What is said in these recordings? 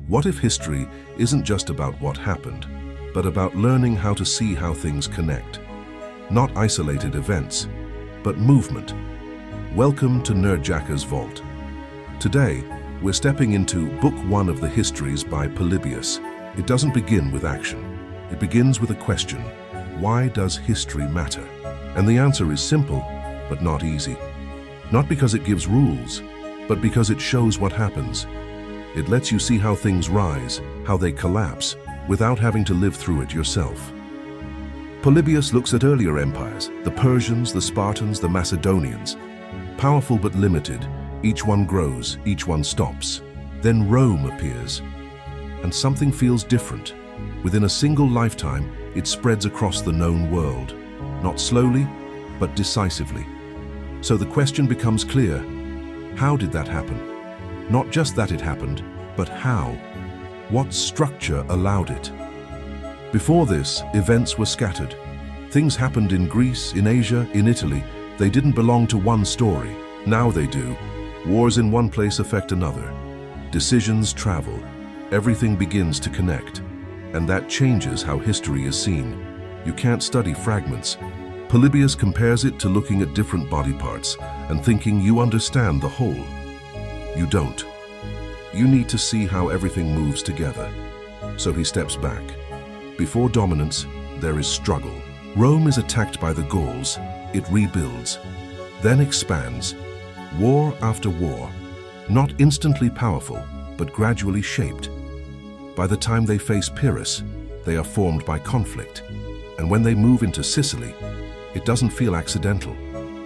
What if history isn't just about what happened, but about learning how to see how things connect? Not isolated events, but movement. Welcome to Nerdjacker's Vault. Today, we're stepping into Book 1 of the Histories by Polybius. It doesn't begin with action. It begins with a question. Why does history matter? And the answer is simple, but not easy. Not because it gives rules, but because it shows what happens. It lets you see how things rise, how they collapse, without having to live through it yourself. Polybius looks at earlier empires, the Persians, the Spartans, the Macedonians. Powerful but limited, each one grows, each one stops. Then Rome appears, and something feels different. Within a single lifetime, it spreads across the known world. Not slowly, but decisively. So the question becomes clear. How did that happen? Not just that it happened, but how? What structure allowed it? Before this, events were scattered. Things happened in Greece, in Asia, in Italy. They didn't belong to one story. Now they do. Wars in one place affect another. Decisions travel. Everything begins to connect. And that changes how history is seen. You can't study fragments. Polybius compares it to looking at different body parts and thinking you understand the whole. You don't. You need to see how everything moves together. So he steps back. Before dominance, there is struggle. Rome is attacked by the Gauls. It rebuilds, then expands. War after war, not instantly powerful, but gradually shaped. By the time they face Pyrrhus, they are formed by conflict. And when they move into Sicily, it doesn't feel accidental.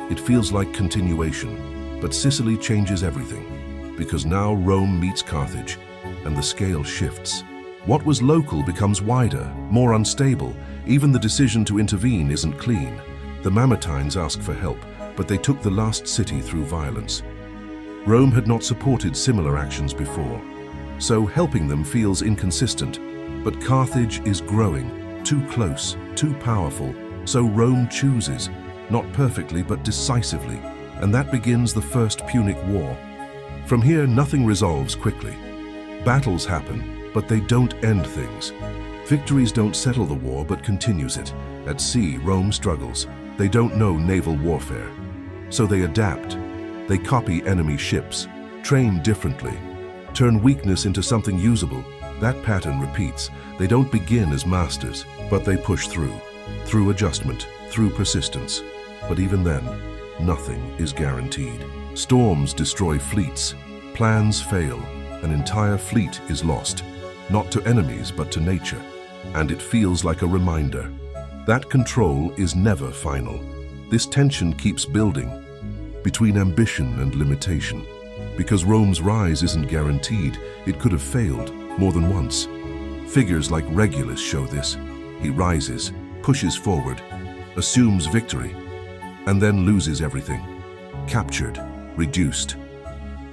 It feels like continuation. But Sicily changes everything, because now Rome meets Carthage, and the scale shifts. What was local becomes wider, more unstable. Even the decision to intervene isn't clean. The Mamertines ask for help, but they took the last city through violence. Rome had not supported similar actions before, so helping them feels inconsistent. But Carthage is growing, too close, too powerful, so Rome chooses, not perfectly but decisively, and that begins the First Punic War. From here, nothing resolves quickly. Battles happen, but they don't end things. Victories don't settle the war but continues it. At sea, Rome struggles. They don't know naval warfare. So they adapt. They copy enemy ships, train differently, turn weakness into something usable. That pattern repeats. They don't begin as masters, but they push through adjustment, through persistence. But even then, nothing is guaranteed. Storms destroy fleets, plans fail, an entire fleet is lost, not to enemies but to nature. And it feels like a reminder. That control is never final. This tension keeps building between ambition and limitation. Because Rome's rise isn't guaranteed, it could have failed more than once. Figures like Regulus show this. He rises, pushes forward, assumes victory, and then loses everything. Captured, reduced.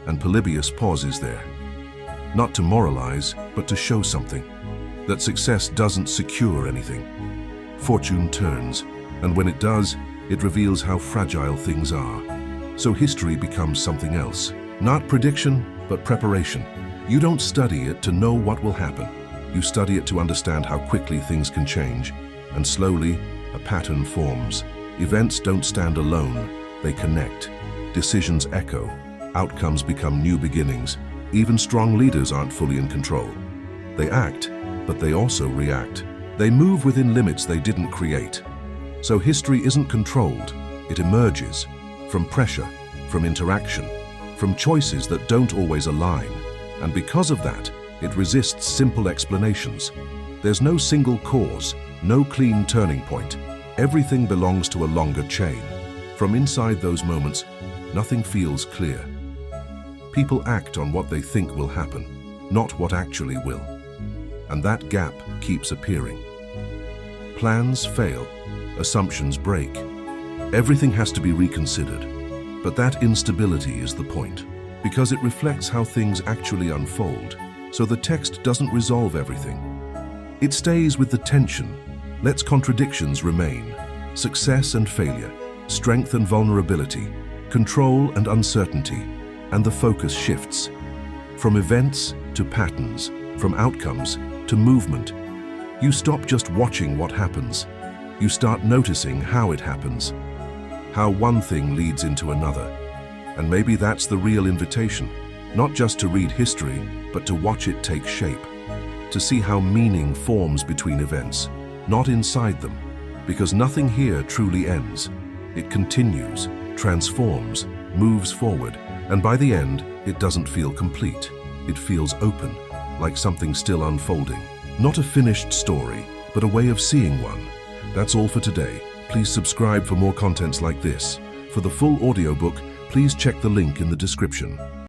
And Polybius pauses there. Not to moralize, but to show something. That success doesn't secure anything. Fortune turns, and when it does, it reveals how fragile things are. So history becomes something else. Not prediction, but preparation. You don't study it to know what will happen. You study it to understand how quickly things can change. And slowly, a pattern forms. Events don't stand alone. They connect. Decisions echo. Outcomes become new beginnings. Even strong leaders aren't fully in control. They act, but they also react. They move within limits they didn't create. So history isn't controlled. It emerges from pressure, from interaction, from choices that don't always align. And because of that, it resists simple explanations. There's no single cause, no clean turning point. Everything belongs to a longer chain. From inside those moments, nothing feels clear. People act on what they think will happen, not what actually will. And that gap keeps appearing. Plans fail, assumptions break. Everything has to be reconsidered. But that instability is the point, because it reflects how things actually unfold. So the text doesn't resolve everything. It stays with the tension, lets contradictions remain, success and failure, strength and vulnerability, control and uncertainty, and the focus shifts. From events to patterns, from outcomes to movement. You stop just watching what happens. You start noticing how it happens, how one thing leads into another. And maybe that's the real invitation, not just to read history, but to watch it take shape, to see how meaning forms between events, not inside them, because nothing here truly ends. It continues, transforms, moves forward, and by the end, it doesn't feel complete. It feels open, like something still unfolding. Not a finished story, but a way of seeing one. That's all for today. Please subscribe for more contents like this. For the full audiobook, please check the link in the description.